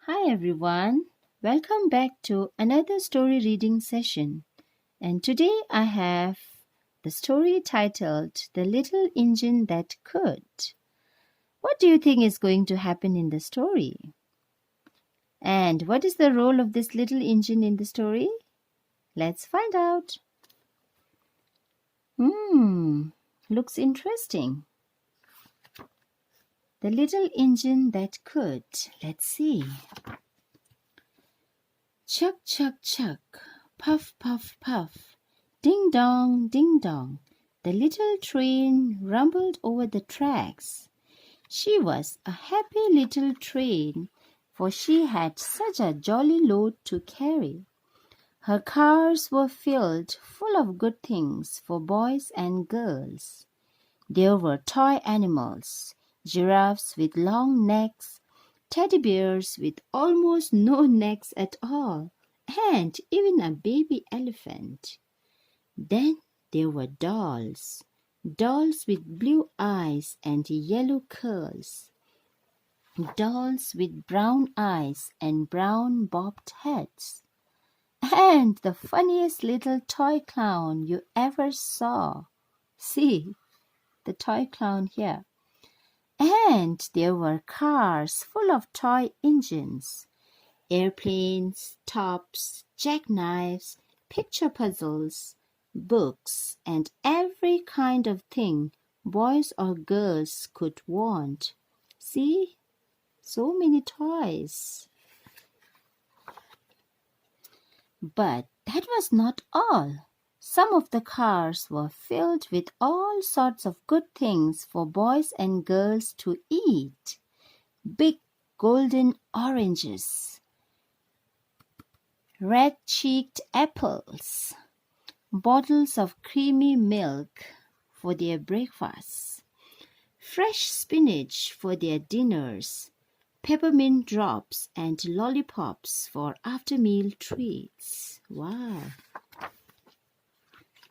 Hi everyone, welcome back to another story reading session. And today I have the story titled The Little Engine That Could. What do you think is going to happen in the story? And what is the role of this little engine in the story? Let's find out. Looks interesting. The little engine that could. Let's see. Chuck, chuck, chuck. Puff, puff, puff. Ding dong, ding dong. The little train rumbled over the tracks. She was a happy little train, for she had such a jolly load to carry. Her cars were filled full of good things for boys and girls. There were toy animals, giraffes with long necks, teddy bears with almost no necks at all, and even a baby elephant. Then there were dolls, dolls with blue eyes and yellow curls, dolls with brown eyes and brown bobbed heads, and the funniest little toy clown you ever saw. See, the toy clown here. And there were cars full of toy engines, airplanes, tops, jackknives, picture puzzles, books, and every kind of thing boys or girls could want. See? So many toys. But that was not all. Some of the cars were filled with all sorts of good things for boys and girls to eat. Big golden oranges, red-cheeked apples, bottles of creamy milk for their breakfasts, fresh spinach for their dinners, peppermint drops and lollipops for after-meal treats. Wow!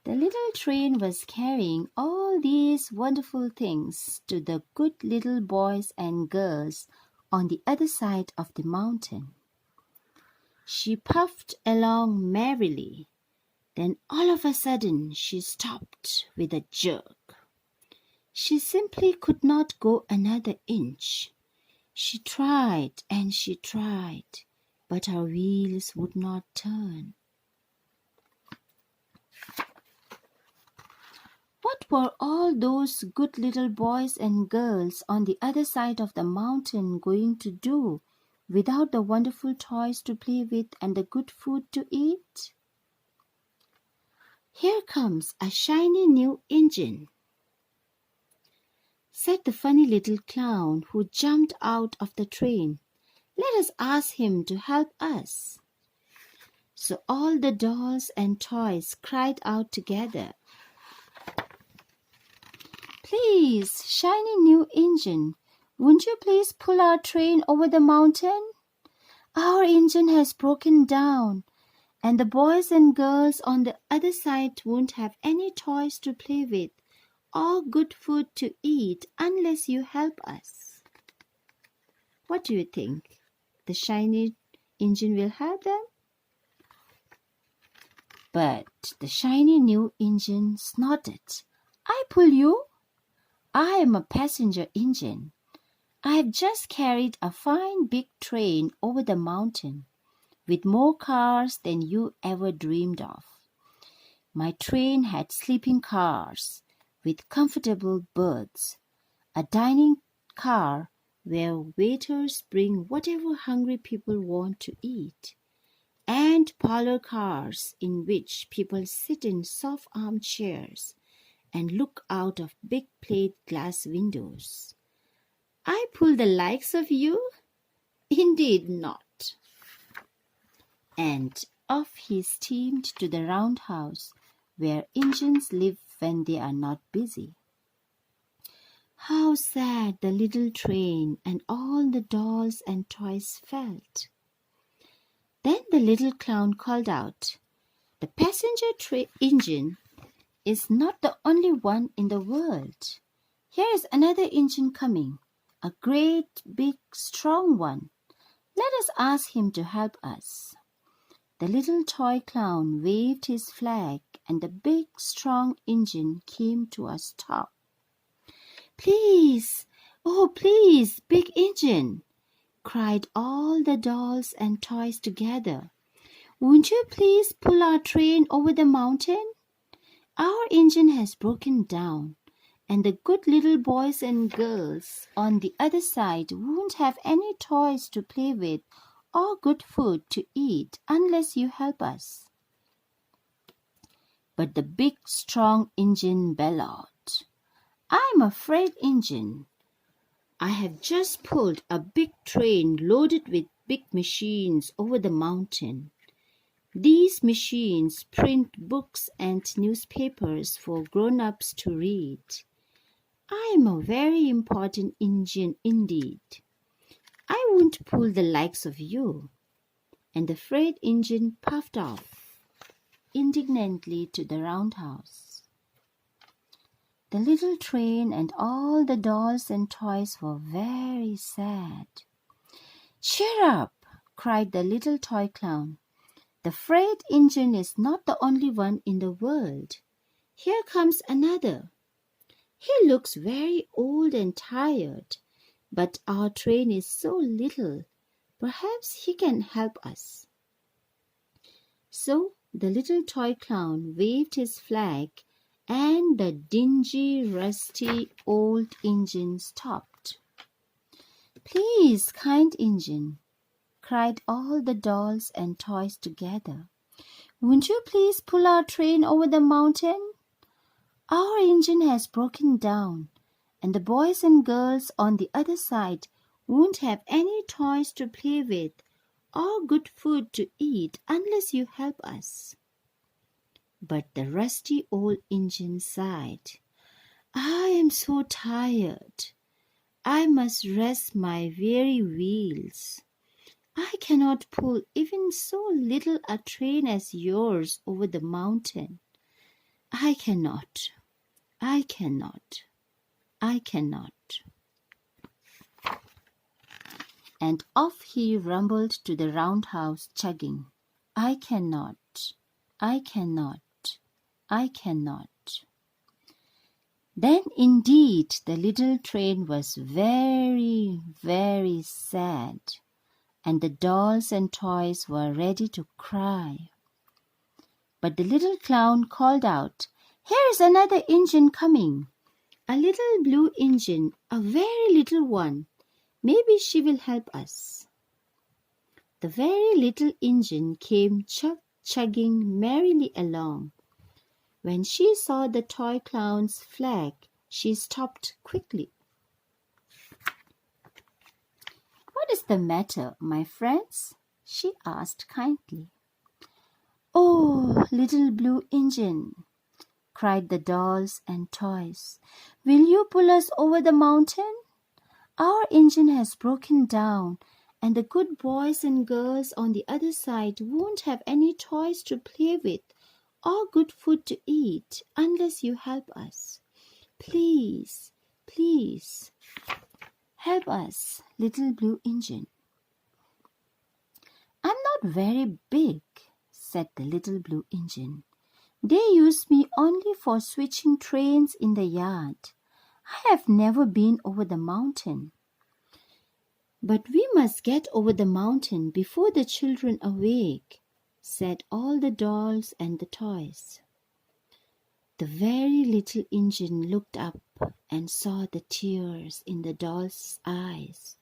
The little train was carrying all these wonderful things to the good little boys and girls on the other side of the mountain. She puffed along merrily. Then all of a sudden she stopped with a jerk. She simply could not go another inch. She tried and she tried, but her wheels would not turn. What were all those good little boys and girls on the other side of the mountain going to do without the wonderful toys to play with and the good food to eat? "Here comes a shiny new engine," said the funny little clown who jumped out of the train. "Let us ask him to help us." So all the dolls and toys cried out together, "Please, shiny new engine, won't you please pull our train over the mountain? Our engine has broken down, and the boys and girls on the other side won't have any toys to play with or good food to eat unless you help us." What do you think? The shiny engine will help them? But the shiny new engine snorted. "I pull you? I am a passenger engine. I have just carried a fine big train over the mountain with more cars than you ever dreamed of. My train had sleeping cars with comfortable berths, a dining car where waiters bring whatever hungry people want to eat, and parlor cars in which people sit in soft armchairs and look out of big plate glass windows. I pull the likes of you? Indeed not." And off he steamed to the roundhouse where engines live when they are not busy. How sad the little train and all the dolls and toys felt. Then the little clown called out, "The passenger engine is not the only one in the world. Here is another engine coming, a great, big, strong one. Let us ask him to help us." The little toy clown waved his flag, and the big, strong engine came to a stop. "Please, oh please, big engine!" cried all the dolls and toys together. "Won't you please pull our train over the mountain? Our engine has broken down, and the good little boys and girls on the other side won't have any toys to play with or good food to eat unless you help us." But the big, strong engine bellowed, "I'm afraid, engine. I have just pulled a big train loaded with big machines over the mountain. These machines print books and newspapers for grown-ups to read. I am a very important engine indeed. I won't pull the likes of you." And the freight engine puffed off indignantly to the roundhouse. The little train and all the dolls and toys were very sad. "Cheer up!" cried the little toy clown. "The freight engine is not the only one in the world. Here comes another. He looks very old and tired, but our train is so little, perhaps he can help us." So the little toy clown waved his flag, and the dingy, rusty old engine stopped. "Please, kind engine," cried all the dolls and toys together, "won't you please pull our train over the mountain? Our engine has broken down, and the boys and girls on the other side won't have any toys to play with or good food to eat unless you help us." But the rusty old engine sighed. "I am so tired. I must rest my weary wheels. I cannot pull even so little a train as yours over the mountain. I cannot. I cannot. I cannot." And off he rumbled to the roundhouse, chugging, "I cannot. I cannot. I cannot." Then indeed the little train was very, very sad, and the dolls and toys were ready to cry. But the little clown called out, "Here's another engine coming, a little blue engine, a very little one. Maybe she will help us." The very little engine came chugging merrily along. When she saw the toy clown's flag, she stopped quickly. "What is the matter, my friends?" she asked kindly. "Oh, little blue engine," cried the dolls and toys, "will you pull us over the mountain? Our engine has broken down, and the good boys and girls on the other side won't have any toys to play with or good food to eat unless you help us. Please, please, help us, little blue engine." "I'm not very big," said the little blue engine. "They use me only for switching trains in the yard. I have never been over the mountain." "But we must get over the mountain before the children awake," said all the dolls and the toys. The very little engine looked up and saw the tears in the doll's eyes.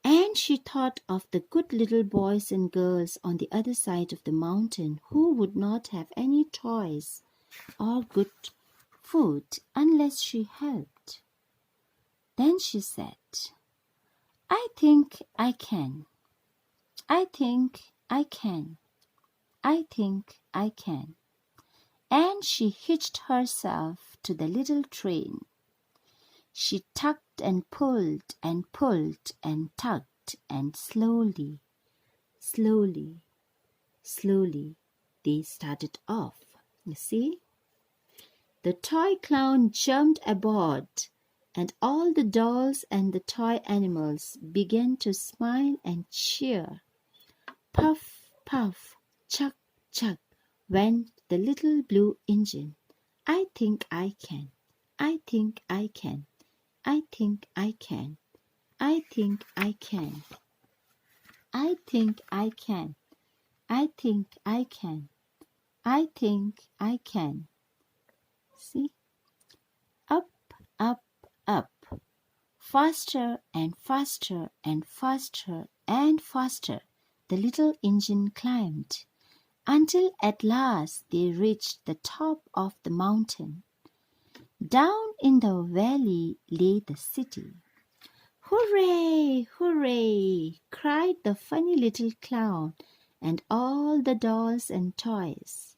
And she thought of the good little boys and girls on the other side of the mountain who would not have any toys or good food unless she helped. Then she said, "I think I can. I think I can. I think I can." And she hitched herself to the little train. She tugged and pulled and pulled and tugged, and slowly, slowly, slowly they started off. You see? The toy clown jumped aboard, and all the dolls and the toy animals began to smile and cheer. Puff, puff, chuck, chuck went the little blue engine. I think I can. I think I can. I think I can. I think I can. I think I can. I think I can. I think I can. See? Up, up, up. Faster and faster and faster and faster the little engine climbed, until at last they reached the top of the mountain. Down in the valley lay the city. "Hooray! Hooray!" cried the funny little clown and all the dolls and toys.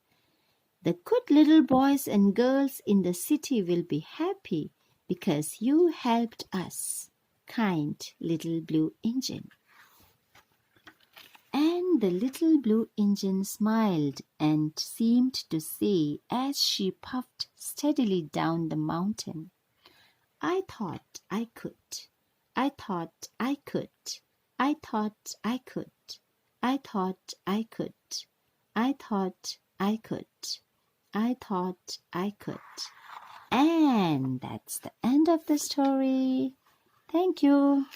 "The good little boys and girls in the city will be happy because you helped us, kind little blue engine." And the little blue engine smiled and seemed to say as she puffed steadily down the mountain, "I thought I could. I thought I could. I thought I could. I thought I could. I thought I could. I thought I could." And that's the end of the story. Thank you.